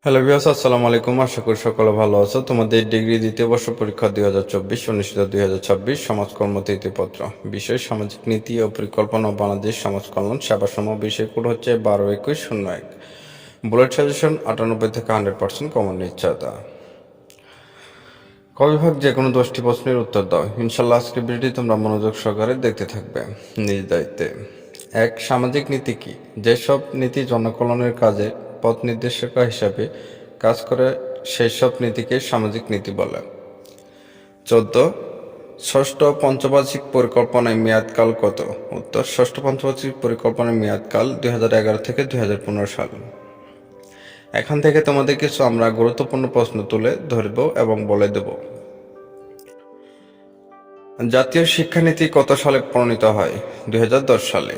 Hello viewers, আসসালামু আলাইকুম। আশা করি সকলে ভালো আছো। তোমাদের ডিগ্রি দ্বিতীয় বর্ষ পরীক্ষা 2024 অনুষ্ঠিত 2026 সমাজকর্ম তৃতীয় পত্র বিষয় সামাজিক নীতি ও পরিকল্পনা ও বাংলাদেশ সমাজ কল্যাণ সেবাসমূহ বিষয় কোড হচ্ছে 12-21-01। বুলেট সাজেশন 98 থেকে 100% কমন নিশ্চয়তা। ক বিভাগ যে কোনো 10টি প্রশ্নের উত্তর দাও। ইনশাল্লাহ আজকের ভিডিওটি তোমরা মনোযোগ সহকারে দেখতে থাকবে নিজ দায়িত্বে। এক, সামাজিক নীতি কি? যেসব নীতি জনকল্যাণের কাজে পথ নির্দেশিকা হিসাবে কাজ করে সেই সব নীতিকে সামাজিক নীতি বলে। 14, ষষ্ঠ পঞ্চবার্ষিক পরিকল্পনার মেয়াদকাল কত? উত্তর, ষষ্ঠ পঞ্চবার্ষিক পরিকল্পনার মেয়াদকাল 2011 থেকে 2015 সাল। এখান থেকে তোমাদের কিছু আমরা গুরুত্বপূর্ণ প্রশ্ন তুলে ধরব এবং বলে দেব। জাতীয় শিক্ষানীতি কত সালে প্রণীত হয়? 2010 সালে।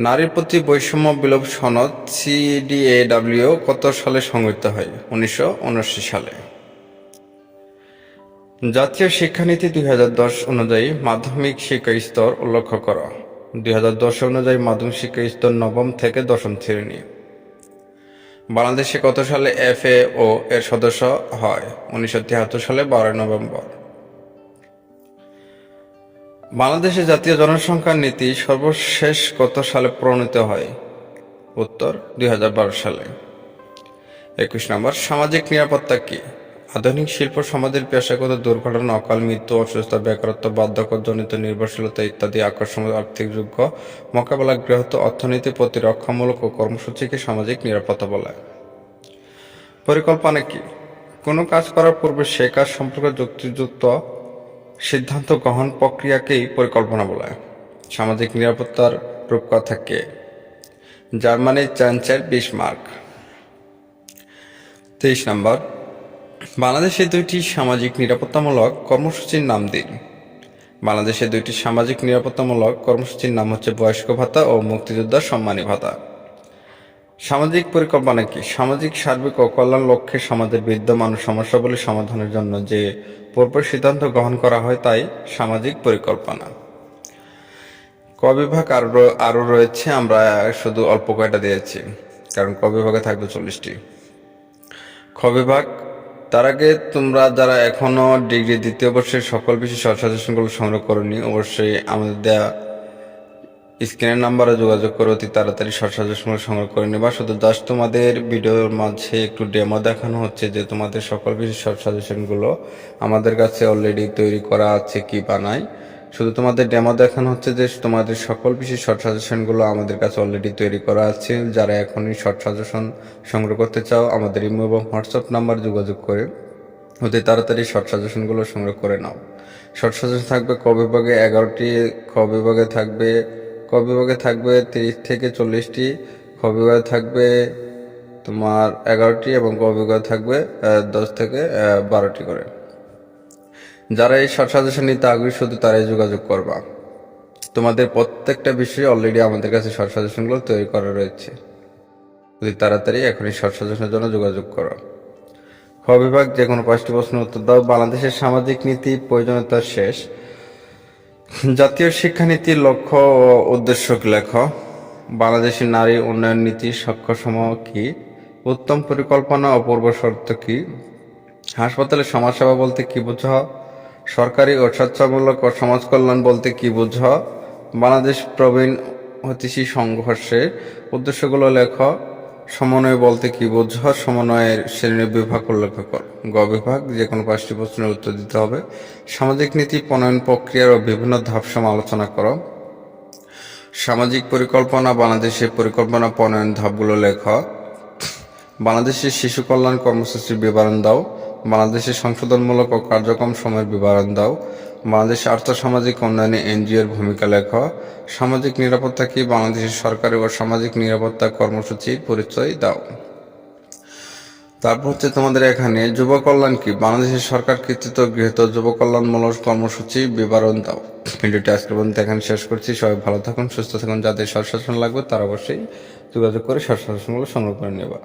নারীর প্রতি বৈষম্য বিলোপ সনদ CEDAW কত সালে সংগঠিত হয়? 1979 সালে। জাতীয় শিক্ষানীতি 2010 অনুযায়ী মাধ্যমিক শিক্ষা স্তর উল্লেখ করা। 2010 অনুযায়ী মাধ্যমিক শিক্ষা স্তর নবম থেকে দশম শ্রেণী। বাংলাদেশে কত সালে FAO এর সদস্য হয়? 1973 সালে 12 নভেম্বর। বাংলাদেশে জাতীয় জনসংখ্যা নীতি সর্বশেষ কত সালে প্রণীত হয়? উত্তর, 2012 সালে। 21 নম্বর, সামাজিক নিরাপত্তা কি? আধুনিক শিল্প সমাজের পেশাগত দুর্ঘটনা, অকাল মৃত্যু, অসুস্থতা, বেকারত্ব, বার্ধক্যজনিত নির্ভরশীলতা ইত্যাদি আকর্ষণীয় আর্থিক যোগ্য মোকাবেলা বৃহৎ অর্থনীতি প্রতিরক্ষামূলক ও কর্মসূচিকে সামাজিক নিরাপত্তা বলে। পরিকল্পনা কি? কোনো কাজ করার পূর্বে সে কাজ সম্পর্কে যুক্তিযুক্ত সিদ্ধান্ত গ্রহণ প্রক্রিয়াকেই পরিকল্পনা বলে। সামাজিক নিরাপত্তার রূপকথা কে? জার্মানির চ্যান্সেলর বিসমার্ক। 23 নম্বর, বাংলাদেশে দুইটি সামাজিক নিরাপত্তামূলক কর্মসূচির নাম দিন। বাংলাদেশে দুইটি সামাজিক নিরাপত্তামূলক কর্মসূচির নাম হচ্ছে বয়স্ক ভাতা ও মুক্তিযোদ্ধা সম্মানী ভাতা। সামাজিক পরিকল্পনা কি? সামাজিক সার্বিক ও কল্যাণ লক্ষ্যে সমাজের বিদ্যমান সমস্যাগুলি সমাধানের জন্য যে পূর্ব সিদ্ধান্ত গ্রহণ করা হয় তাই সামাজিক পরিকল্পনা। ক বিভাগ আরও রয়েছে, আমরা শুধু অল্প কয়টা দিয়েছি কারণ ক বিভাগে থাকবে 40টি। খ বিভাগ, তার আগে তোমরা যারা এখনো ডিগ্রি দ্বিতীয় বর্ষের সকল বিষয় শর্ট সাজেশনগুলো সংগ্রহ করনি, অবশ্যই আমাদের দেয়া স্ক্রিনের নাম্বারে যোগাযোগ করে অতি তাড়াতাড়ি শর্ট সাজেশনগুলো সংগ্রহ করে নেবা। শুধু জাস্ট তোমাদের ভিডিওর মাঝে একটু ডেমো দেখানো হচ্ছে যে তোমাদের সকল বিষয় শর্ট সাজেশনগুলো আমাদের কাছে অলরেডি তৈরি করা আছে কি বানাই। শুধু তোমাদের ডেমো দেখানো হচ্ছে যে তোমাদের সকল বিষয় শর্ট সাজেশনগুলো আমাদের কাছে অলরেডি তৈরি করা আছে। যারা এখনই শর্ট সাজেশন সংগ্রহ করতে চাও আমাদের ইমো এবং হোয়াটসঅ্যাপ নাম্বার যোগাযোগ করে অতি তাড়াতাড়ি শর্ট সাজেশনগুলো সংগ্রহ করে নাও। শর্ট সাজেশন থাকবে ক বিভাগে 11টি, খ বিভাগে থাকবে 30 থেকে 40টি, খ বিভাগে থাকবে তোমার 11টি এবং ক বিভাগে থাকবে 10 থেকে 12টি করে। যারা এই শর্ট সাজেশন নিতে আগ্রহী শুধু তারাই যোগাযোগ করবা। তোমাদের প্রত্যেকটা বিষয়ে অলরেডি আমাদের কাছে শর্ট সাজেশনগুলো তৈরি করা রয়েছে। যদি তাড়াতাড়ি এখনই শর্ট সাজেশনের জন্য যোগাযোগ করো। খ বিভাগ যে কোনো 5টি প্রশ্নের উত্তর দাও। বাংলাদেশের সামাজিক নীতি প্রয়োজনীয়তা শেষ। জাতীয় শিক্ষানীতির লক্ষ্য ও উদ্দেশ্য লেখ। বাংলাদেশের নারী উন্নয়ন নীতি লক্ষ্যসমূহ কি? উত্তম পরিকল্পনা ও পূর্ব শর্ত কি? হাসপাতালে সমাজসেবা বলতে কি বোঝা? সরকারি ও স্বেচ্ছামূলক ও সমাজ কল্যাণ বলতে কি বোঝা? বাংলাদেশ প্রবীণ অতিথি সংঘর্ষের উদ্দেশ্যগুলো লেখ। সমন্বয় বলতে কি বোঝা? সমন্বয়ের শ্রেণী বিভাগ উল্লেখ কর। গ বিভাগ যে কোনো 5টি প্রশ্নের উত্তর দিতে হবে। সামাজিক নীতি প্রণয়ন প্রক্রিয়ার ও বিভিন্ন ধাপসমূহ আলোচনা করো। সামাজিক পরিকল্পনা, বাংলাদেশের পরিকল্পনা প্রণয়ন ধাপগুলো লেখ। বাংলাদেশের শিশু কল্যাণ কর্মসূচির বিবরণ দাও। বাংলাদেশের সংশোধনমূলক ও কার্যক্রম সময়ের বিবরণ দাও। বাংলাদেশের আর্থসামাজিক উন্নয়নে এনজিওর ভূমিকা লেখ। সামাজিক নিরাপত্তা কি? বাংলাদেশের সরকারি ও সামাজিক নিরাপত্তা কর্মসূচির পরিচয় দাও। তারপর হচ্ছে তোমাদের এখানে যুব কল্যাণ কি? বাংলাদেশের সরকার কর্তৃক গৃহীত যুব কল্যাণমূলক কর্মসূচি বিবরণ দাও। ভিডিওটি আজকের পর্যন্ত এখানে শেষ করছি। সবাই ভালো থাকুন, সুস্থ থাকুন। যাদের শর্ট সাজেশন লাগবে তারা অবশ্যই যোগাযোগ করে শর্ট সাজেশনগুলো সংগ্রহ করে নেবা।